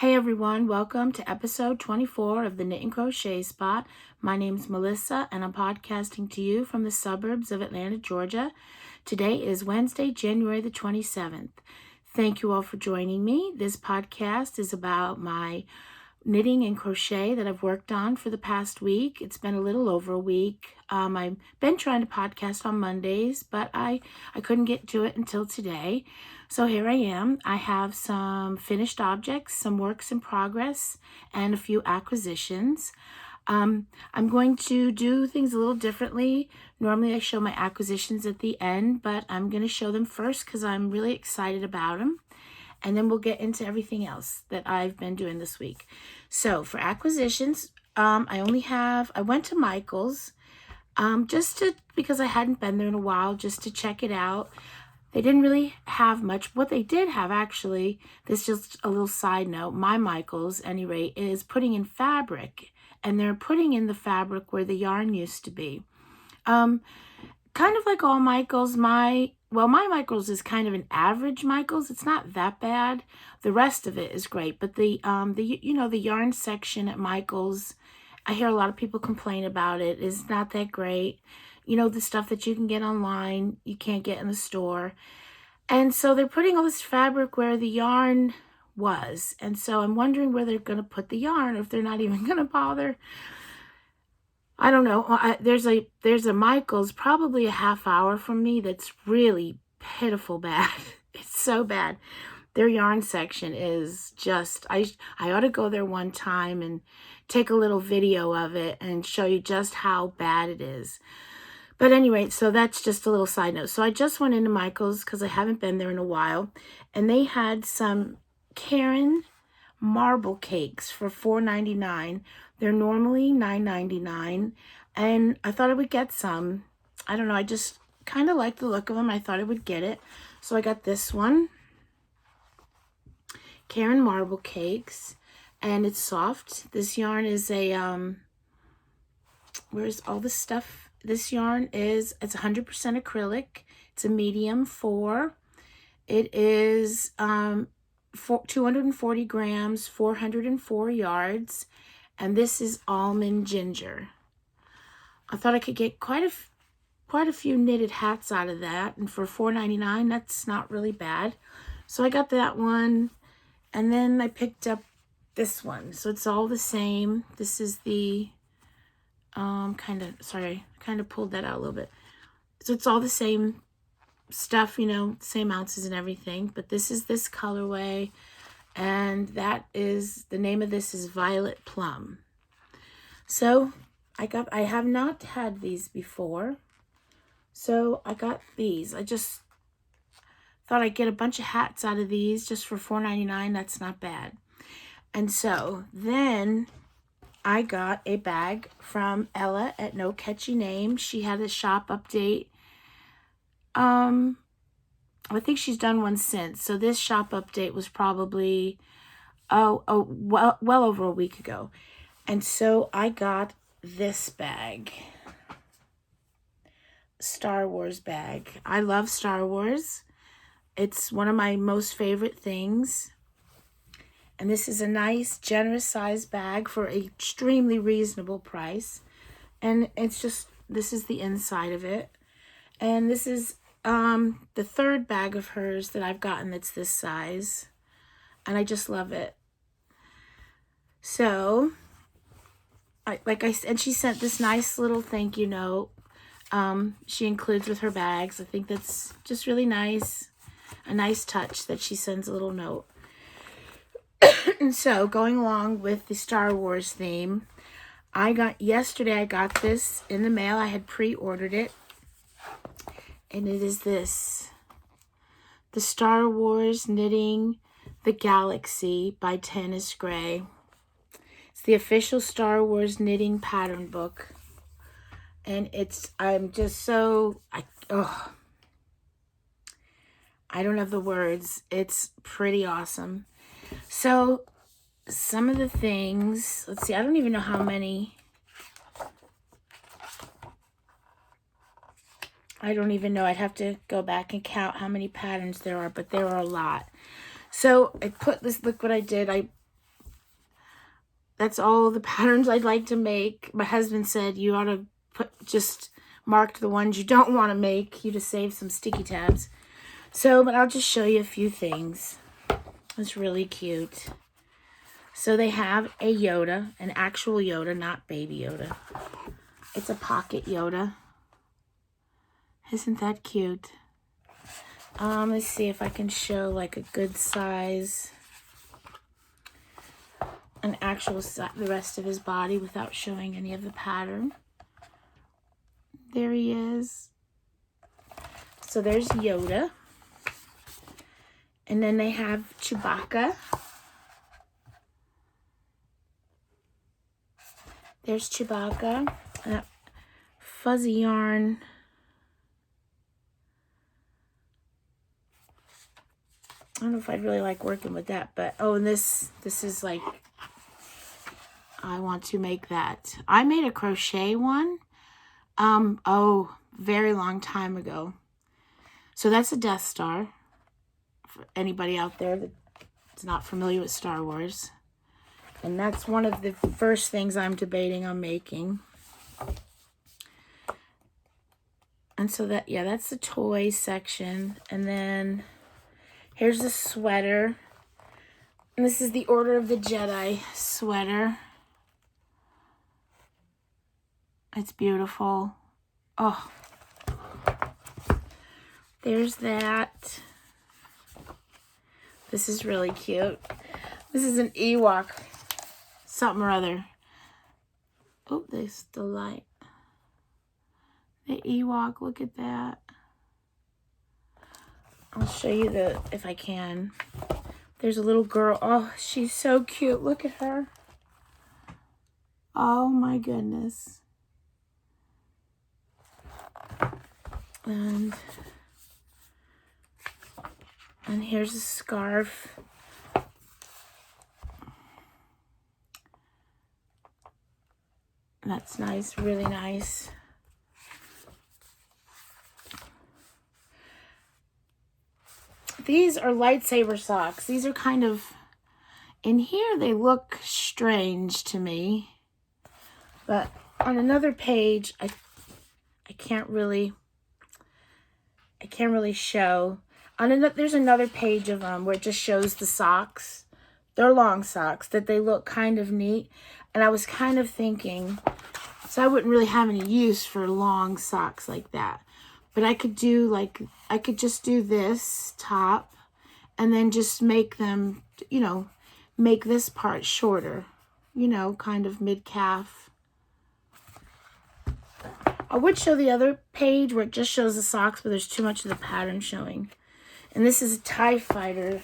Hey everyone, welcome to episode 24 of the Knit and Crochet Spot. My name's Melissa and I'm podcasting to you from the suburbs of Atlanta, Georgia. Today is Wednesday, January the 27th. Thank you all for joining me. This podcast is about my knitting and crochet that I've worked on for the past week. It's been a little over a week. I've been trying to podcast on Mondays, but I couldn't get to it until today. So here I am. I have some finished objects, some works in progress, and a few acquisitions. I'm going to do things a little differently. Normally I show my acquisitions at the end, but I'm going to show them first because I'm really excited about them. And then we'll get into everything else that I've been doing this week. So for acquisitions, I went to Michael's because I hadn't been there in a while, just to check it out. They didn't really have much. What they did have, actually, this is just a little side note, my Michael's, at any rate, is putting in fabric. And they're putting in the fabric where the yarn used to be. Kind of like all Michael's, my Michael's is kind of an average Michael's. It's not that bad. The rest of it is great, but the yarn section at Michael's, I hear a lot of people complain about it. It's not that great. You know, the stuff that you can get online, you can't get in the store. And so they're putting all this fabric where the yarn was. And so I'm wondering where they're going to put the yarn, or if they're not even going to bother. I don't know. There's a Michael's probably a half hour from me that's really pitiful bad. It's so bad. Their yarn section is just, I ought to go there one time and take a little video of it and show you just how bad it is. But anyway, so that's just a little side note. So I just went into Michael's because I haven't been there in a while. And they had some Karen marble cakes for $4.99. They're normally $9.99, and I thought I would get some. I don't know, I just kind of like the look of them. I thought I would get it. So I got this one, Karen marble cakes, and it's soft. This yarn is a, where's all the stuff? This yarn is, it's 100% acrylic. It's a medium 4. It is 240 grams, 404 yards. And this is almond ginger. I thought I could get quite a few knitted hats out of that. And for $4.99, that's not really bad. So I got that one. And then I picked up this one. So it's all the same. This is the, kind of pulled that out a little bit. So it's all the same stuff, you know, same ounces and everything. But this is this colorway. And that is, the name of this is Violet Plum. So I have not had these before. So I got these. I just thought I'd get a bunch of hats out of these just for $4.99. That's not bad. And so then I got a bag from Ella at No Catchy Name. She had a shop update. I think she's done one since. So this shop update was probably, well over a week ago. And so I got this bag. Star Wars bag. I love Star Wars. It's one of my most favorite things. And this is a nice, generous size bag for an extremely reasonable price. And it's just, this is the inside of it. And this is the third bag of hers that I've gotten that's this size, and I just love it. So and she sent this nice little thank you note. She includes with her bags. I think that's just really nice, a nice touch that she sends a little note. And so going along with the Star Wars theme, yesterday I got this in the mail. I had pre-ordered it. And it is this, the Star Wars Knitting the Galaxy by Tennis Gray. It's the official Star Wars knitting pattern book. And I'm just so, I don't have the words. It's pretty awesome. So some of the things, let's see, I don't even know how many. I don't even know. I'd have to go back and count how many patterns there are, but there are a lot. So I put this, look what I did. I that's all the patterns I'd like to make. My husband said you ought to just mark the ones you don't want to make, you to save some sticky tabs. So, but I'll just show you a few things. It's really cute. So they have a Yoda, an actual Yoda, not baby Yoda. It's a pocket Yoda. Isn't that cute? Let's see if I can show like a good size, an actual the rest of his body without showing any of the pattern. There he is. So there's Yoda. And then they have Chewbacca. There's Chewbacca. Fuzzy yarn. I don't know if I'd really like working with that, but oh, and this is like, I want to make that. I made a crochet one, oh, very long time ago. So that's a Death Star. For anybody out there that's not familiar with Star Wars. And that's one of the first things I'm debating on making. And so that, yeah, that's the toy section. And then here's the sweater. And this is the Order of the Jedi sweater. It's beautiful. Oh. There's that. This is really cute. This is an Ewok something or other. Oh, there's the light. The Ewok, look at that. I'll show you if I can. There's a little girl. Oh, she's so cute. Look at her. Oh my goodness. And here's a scarf. That's nice, really nice. These are lightsaber socks. These are kind of, in here they look strange to me. But on another page, I can't really show. There's another page of them where it just shows the socks. They're long socks that they look kind of neat. And I was kind of thinking, so I wouldn't really have any use for long socks like that. But I could do like, I could just do this top and then just make them, you know, make this part shorter, you know, kind of mid-calf. I would show the other page where it just shows the socks, but there's too much of the pattern showing. And this is a TIE Fighter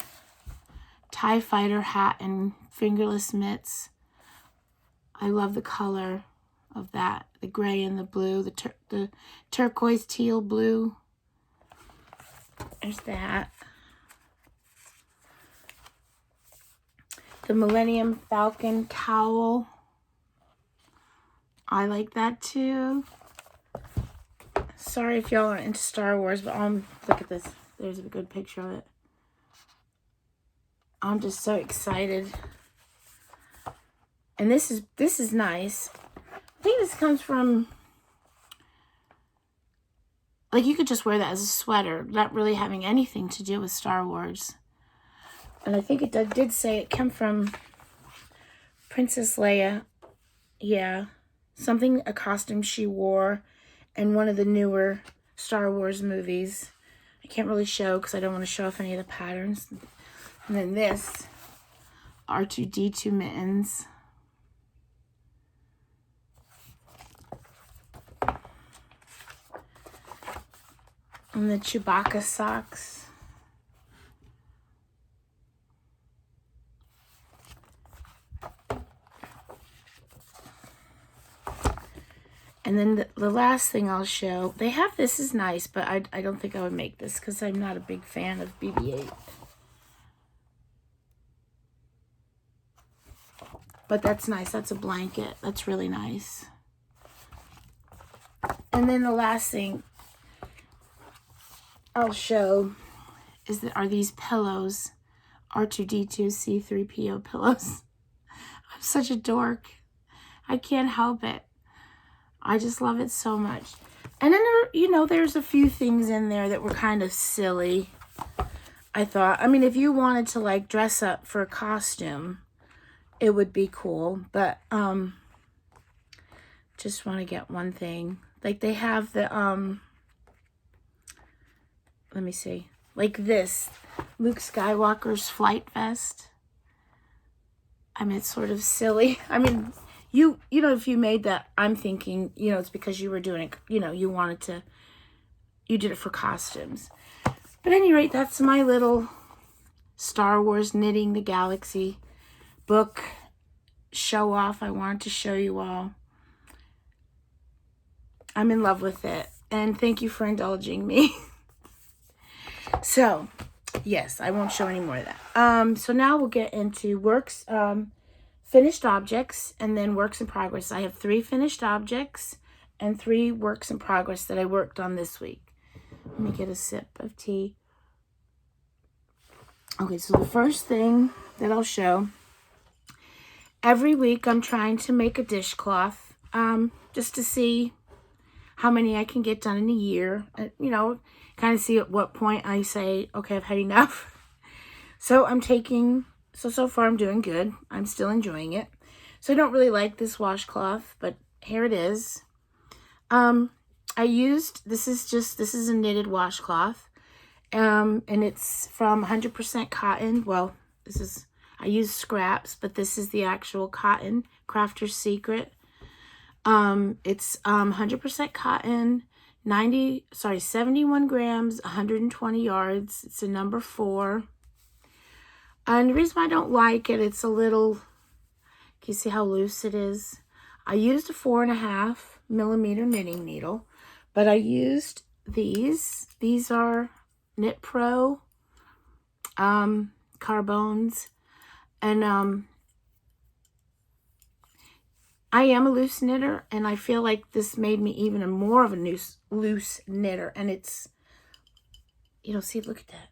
hat and fingerless mitts. I love the color of that. The gray and the blue, the turquoise teal blue. There's that. The Millennium Falcon cowl. I like that too. Sorry if y'all aren't into Star Wars, but look at this. There's a good picture of it. I'm just so excited. And this is nice. I think this comes from, like, you could just wear that as a sweater, not really having anything to do with Star Wars. And I think it did say it came from Princess Leia. Yeah, a costume she wore in one of the newer Star Wars movies. I can't really show because I don't want to show off any of the patterns. And then this, R2-D2 mittens. And the Chewbacca socks. And then the last thing I'll show, they have, this is nice, but I don't think I would make this because I'm not a big fan of BB-8. But that's nice. That's a blanket. That's really nice. And then the last thing I'll show are these pillows. R2-D2 C3PO pillows. I'm such a dork. I can't help it. I just love it so much. And then there, you know, there's a few things in there that were kind of silly. I thought, I mean, if you wanted to like dress up for a costume, it would be cool. But just want to get one thing. Like they have the let me see. Like this, Luke Skywalker's flight vest. I mean, it's sort of silly. I mean, you know, if you made that, I'm thinking, you know, it's because you were doing it, you know, you did it for costumes. But at any rate, that's my little Star Wars Knitting the Galaxy book show off. I wanted to show you all. I'm in love with it. And thank you for indulging me. So, yes, I won't show any more of that. So now we'll get into works, finished objects, and then works in progress. I have 3 finished objects and 3 works in progress that I worked on this week. Let me get a sip of tea. Okay, so the first thing that I'll show, every week I'm trying to make a dishcloth, just to see how many I can get done in a year. You know, kind of see at what point I say, okay, I've had enough. So I'm taking, so far I'm doing good. I'm still enjoying it. So I don't really like this washcloth, but here it is. This is a knitted washcloth. And it's from 100% cotton. Well, I use scraps, but this is the actual cotton, Crafter's Secret. It's 100% cotton, 71 grams, 120 yards. It's a number 4. And the reason why I don't like it, it's a little, can you see how loose it is? I used a 4.5 millimeter knitting needle, but I used these. These are Knit Pro Carbones. And I am a loose knitter, and I feel like this made me even more of a loose knitter. And it's, you know, see, look at that.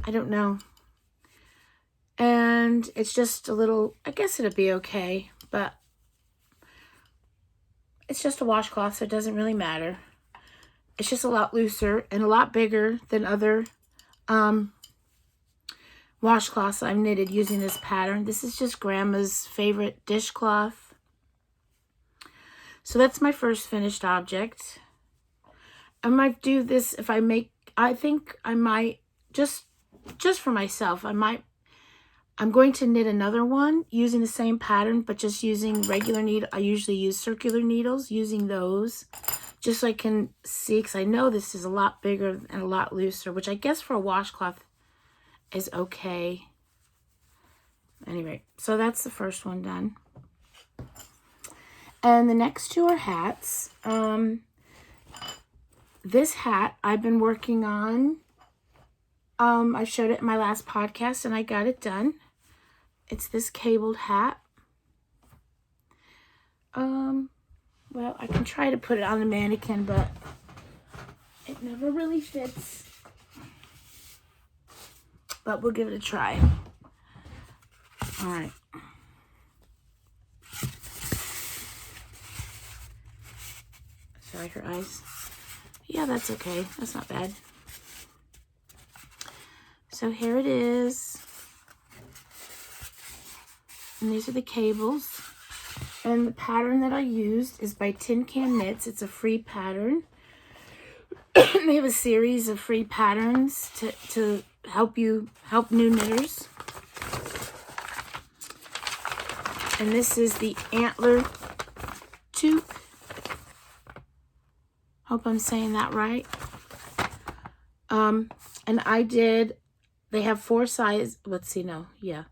I don't know. And it's just a little, I guess it'll be okay, but it's just a washcloth, so it doesn't really matter. It's just a lot looser and a lot bigger than other washcloths I've knitted using this pattern. This is just Grandma's favorite dishcloth. So that's my first finished object. I might do this if I make, I think I might, just for myself, I'm going to knit another one using the same pattern, but just using regular needle. I usually use circular needles, using those, just so I can see, because I know this is a lot bigger and a lot looser, which I guess for a washcloth is okay. Anyway, so that's the first one done. And the next 2 are hats. This hat I've been working on. I showed it in my last podcast and I got it done. It's this cabled hat. Well, I can try to put it on the mannequin, but it never really fits. But we'll give it a try. All right. Sorry, her eyes. Yeah, that's okay. That's not bad. So here it is. And these are the cables. And the pattern that I used is by Tin Can Knits. It's a free pattern. They have a series of free patterns to help new knitters. And this is the Antler Toque. Hope I'm saying that right. And they have 4 sizes. Let's see, no, yeah.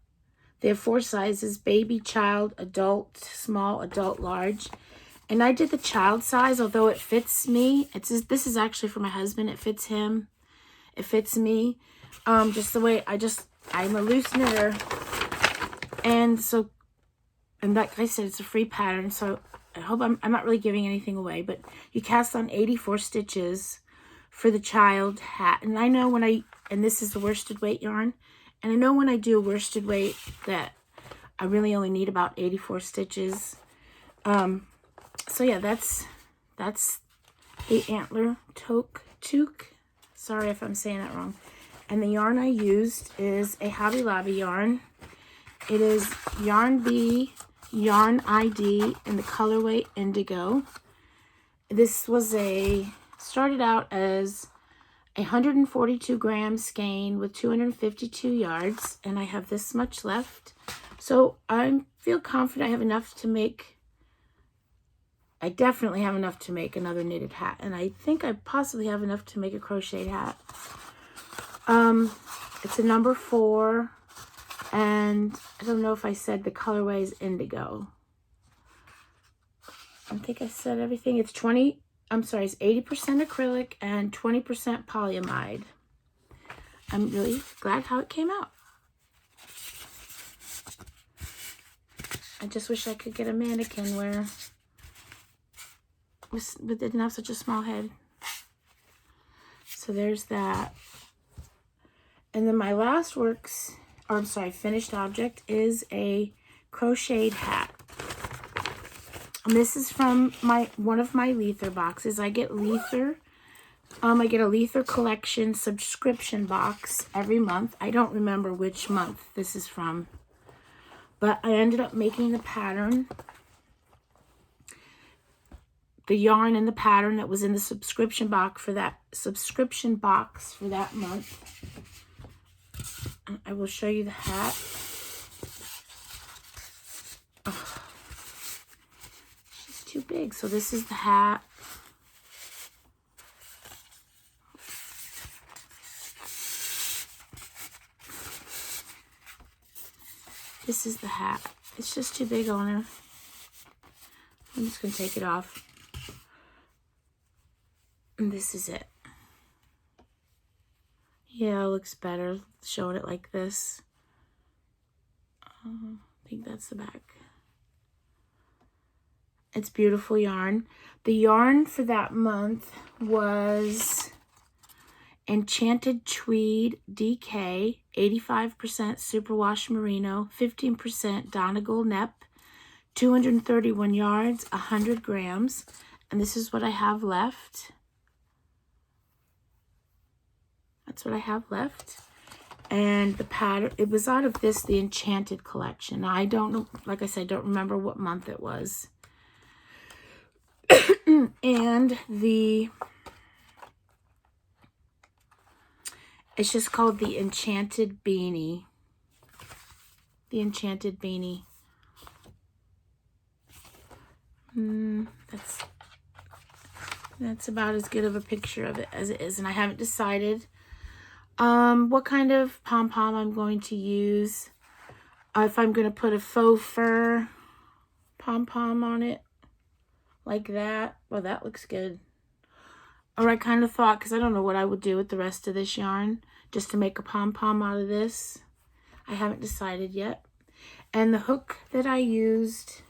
They have 4 sizes: baby, child, adult, small, adult, large. And I did the child size, although it fits me. This is actually for my husband. It fits him. It fits me. Just the way I'm a loose knitter. And like I said, it's a free pattern. So I hope I'm not really giving anything away, but you cast on 84 stitches for the child hat. And I know and this is the worsted weight yarn. And I know when I do a worsted weight that I really only need about 84 stitches. So yeah, that's the antler toque. Sorry if I'm saying that wrong. And the yarn I used is a Hobby Lobby yarn. It is Yarn Bee Yarn ID in the colorway Indigo. This was started out as a 142 gram skein with 252 yards, and I have this much left. So I feel confident I have enough to make, I definitely have enough to make another knitted hat, and I think I possibly have enough to make a crocheted hat. It's a number 4, and I don't know if I said the colorway is Indigo. I think I said everything. It's 80% acrylic and 20% polyamide. I'm really glad how it came out. I just wish I could get a mannequin where it didn't have such a small head. So there's that. And then my last finished object is a crocheted hat. And this is from one of my Lether boxes. I get Lether. I get a Lether collection subscription box every month. I don't remember which month this is from, but I ended up making the pattern, the yarn and the pattern that was in the subscription box for that month. And I will show you the hat. Oh, she's too big. So this is the hat. This is the hat. It's just too big on her. I'm just going to take it off. And this is it. Yeah, it looks better showing it like this. I think that's the back. It's beautiful yarn. The yarn for that month was Enchanted Tweed DK, 85% Superwash Merino, 15% Donegal Nep, 231 yards, 100 grams. And this is what I have left. That's what I have left. And the pattern, it was out of the Enchanted collection. Now, I don't know, like I said, I don't remember what month it was. And it's just called the Enchanted Beanie. The Enchanted Beanie. That's about as good of a picture of it as it is. And I haven't decided what kind of pom-pom I'm going to use. If I'm going to put a faux fur pom-pom on it. Like that. Well, that looks good. Or I kind of thought, because I don't know what I would do with the rest of this yarn, just to make a pom-pom out of this. I haven't decided yet. And the hook that I used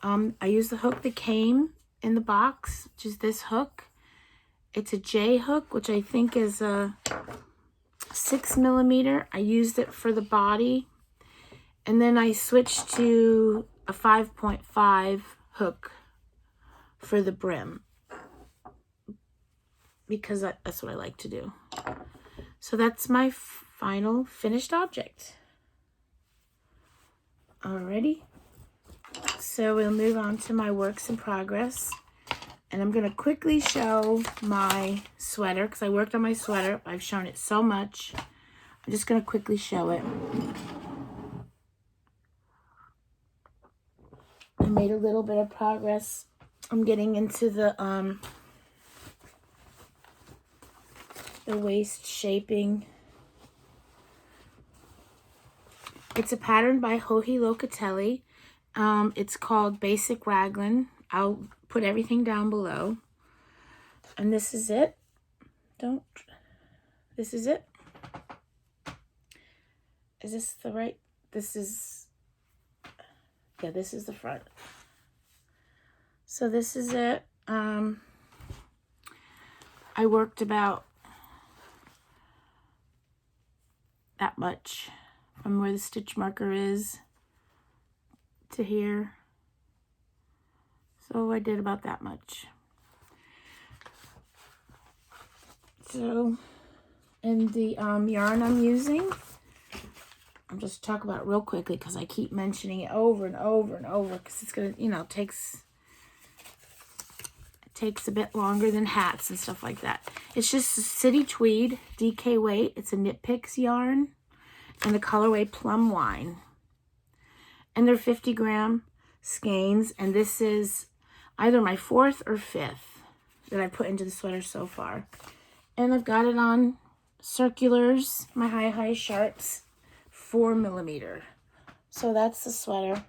the hook that came in the box, which is this hook. It's a J hook, which I think is a 6mm. I used it for the body. And then I switched to a 5.5 hook for the brim, because that's what I like to do. So that's my final finished object. Alrighty. So we'll move on to my works in progress. And I'm going to quickly show my sweater, because I worked on my sweater. I've shown it so much. I'm just going to quickly show it. I made a little bit of progress. I'm getting into the waist shaping. It's a pattern by Joji Locatelli. It's called Basic Raglan. I'll put everything down below. And this is it. This is it. Is this the right? This is the front. So this is it. I worked about that much from where the stitch marker is to here. So I did about that much. So, and the yarn I'm using, I'm just talk about it real quickly because I keep mentioning it over and over and over because it's gonna, you know, takes a bit longer than hats and stuff like that. It's just a City Tweed DK weight. It's a Knit Picks yarn and the colorway Plum Wine. And they're 50-gram skeins, and this is either my 4th or 5th that I put into the sweater so far. And I've got it on circulars, my high sharps, 4mm. So that's the sweater.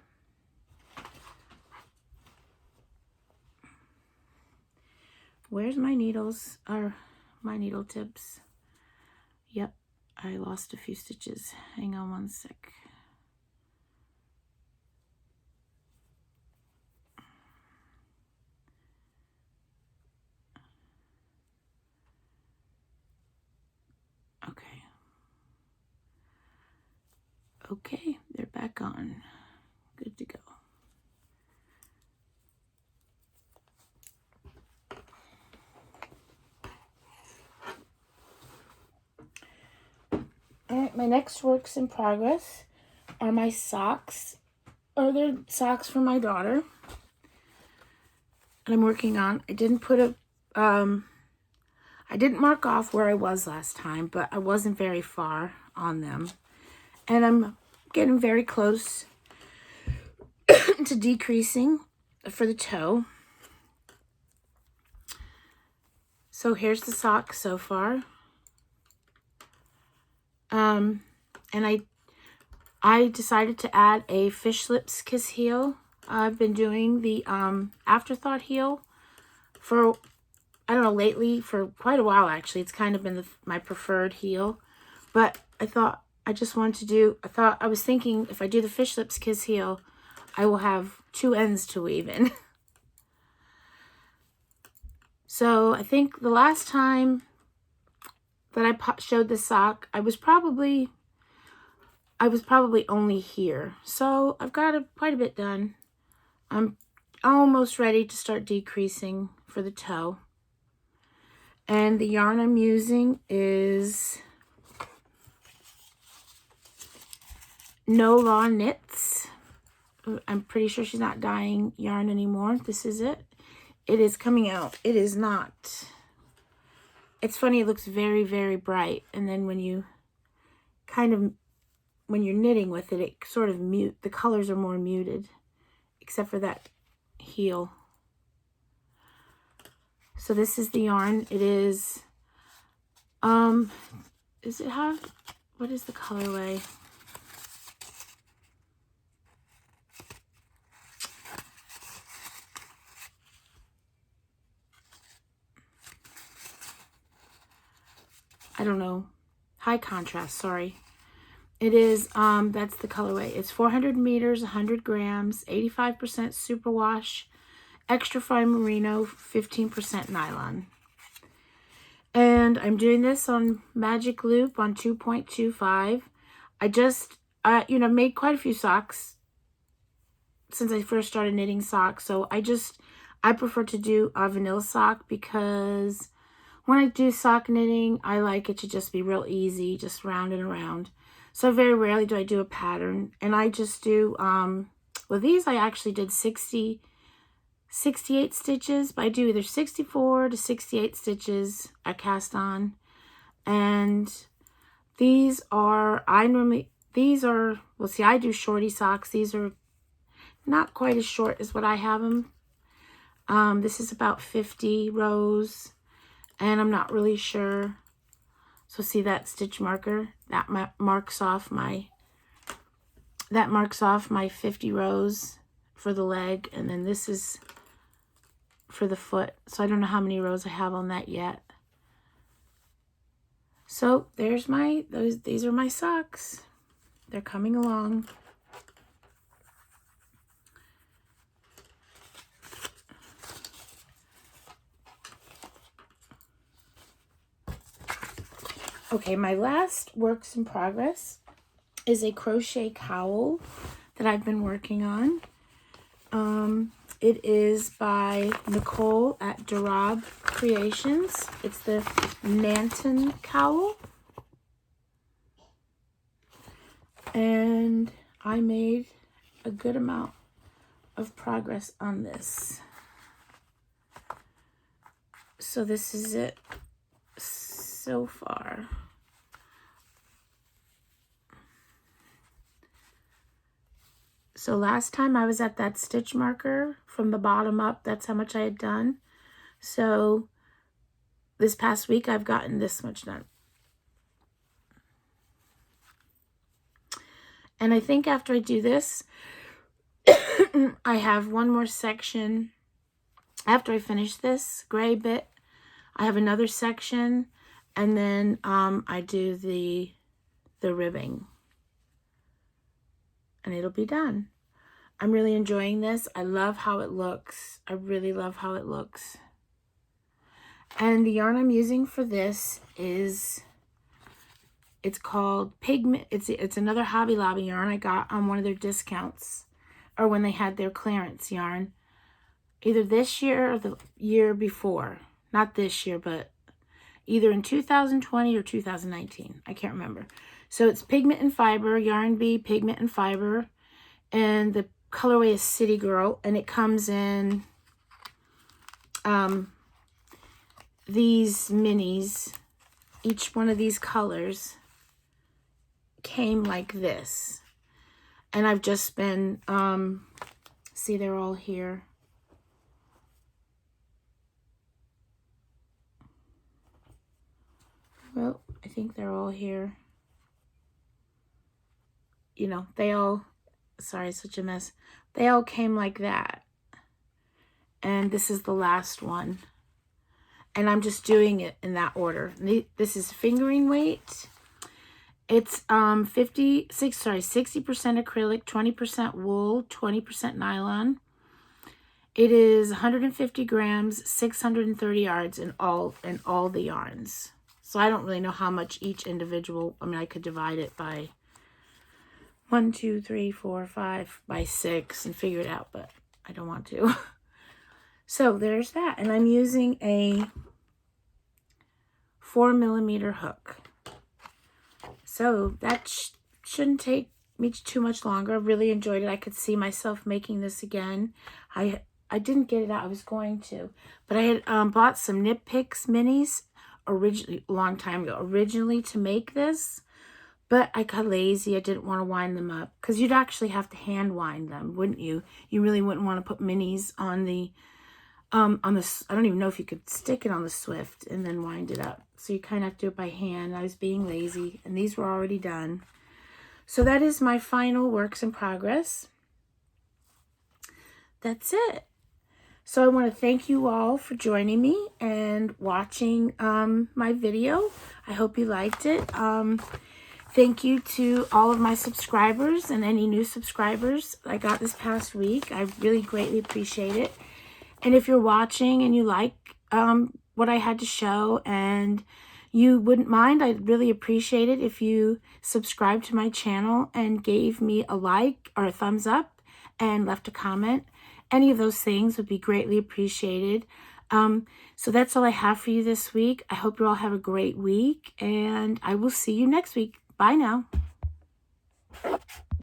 Where's my needles, or my needle tips? Yep, I lost a few stitches. Hang on one sec. Okay, they're back on. Good to go. All right, my next works in progress are my socks. Or they're socks for my daughter. And I'm working on, I didn't mark off where I was last time, but I wasn't very far on them. And I'm getting very close to decreasing for the toe. So here's the sock so far. And I decided to add a fish lips kiss heel. I've been doing the afterthought heel for, I don't know, lately, for quite a while actually. It's kind of been my preferred heel. But I thought I was thinking if I do the fish lips kiss heel, I will have 2 ends to weave in. So I think the last time that I showed the sock, I was probably only here. So I've got quite a bit done. I'm almost ready to start decreasing for the toe. And the yarn I'm using is No Law Knits. I'm pretty sure she's not dyeing yarn anymore. This is it. It is coming out. It is not. It's funny, it looks very, very bright. And then when you're knitting with it, it sort of the colors are more muted, except for that heel. So this is the yarn. It is, what is the colorway? I don't know. High contrast, sorry. It is, that's the colorway. It's 400 meters, 100 grams, 85% superwash, extra fine merino, 15% nylon. And I'm doing this on Magic Loop on 2.25. I just, made quite a few socks since I first started knitting socks. So I prefer to do a vanilla sock because when I do sock knitting, I like it to just be real easy, just round and around. So very rarely do I do a pattern. And I just do, with these I actually did 68 stitches, but I do either 64 to 68 stitches I cast on. And these are, I do shorty socks. These are not quite as short as what I have them. This is about 50 rows. And I'm not really sure. So see that stitch marker? That marks off my 50 rows for the leg. And then this is for the foot. So I don't know how many rows I have on that yet. So there's these are my socks. They're coming along. Okay, my last works in progress is a crochet cowl that I've been working on. It is by Nicole at Durab Creations. It's the Nanton cowl. And I made a good amount of progress on this. So this is it so far. So last time I was at that stitch marker from the bottom up. That's how much I had done. So this past week I've gotten this much done. And I think after I do this, I have one more section. After I finish this gray bit, I have another section, and then I do the ribbing. And it'll be done. I'm really enjoying this. I love how it looks. I really love how it looks. And the yarn I'm using for this is, it's called Pigment. It's another Hobby Lobby yarn I got on one of their discounts, or when they had their clearance yarn. Either this year or the year before. Not this year, but either in 2020 or 2019. I can't remember. So it's Pigment and Fiber, Yarn Bee, Pigment and Fiber. And the colorway is City Girl. And it comes in these minis. Each one of these colors came like this. And I've just been, see, they're all here. Well, I think they're all here. You know, they all, sorry, such a mess. They all came like that. And this is the last one. And I'm just doing it in that order. This is fingering weight. It's 60% acrylic, 20% wool, 20% nylon. It is 150 grams, 630 yards in all the yarns. So I don't really know how much each individual, I mean, I could divide it by 1, 2, 3, 4, 5 by 6 and figure it out, but I don't want to. So there's that. And I'm using a 4mm hook. So that shouldn't take me too much longer. I really enjoyed it. I could see myself making this again. I didn't get it out. I was going to. But I had bought some Knit Picks minis originally, a long time ago, originally to make this. But I got lazy. I didn't want to wind them up. Because you'd actually have to hand wind them, wouldn't you? You really wouldn't want to put minis on the, I don't even know if you could stick it on the Swift and then wind it up. So you kind of have to do it by hand. I was being lazy. And these were already done. So that is my final works in progress. That's it. So I want to thank you all for joining me and watching my video. I hope you liked it. Thank you to all of my subscribers and any new subscribers I got this past week. I really greatly appreciate it. And if you're watching and you like what I had to show and you wouldn't mind, I'd really appreciate it if you subscribe to my channel and gave me a like or a thumbs up and left a comment. Any of those things would be greatly appreciated. So that's all I have for you this week. I hope you all have a great week, and I will see you next week. Bye now.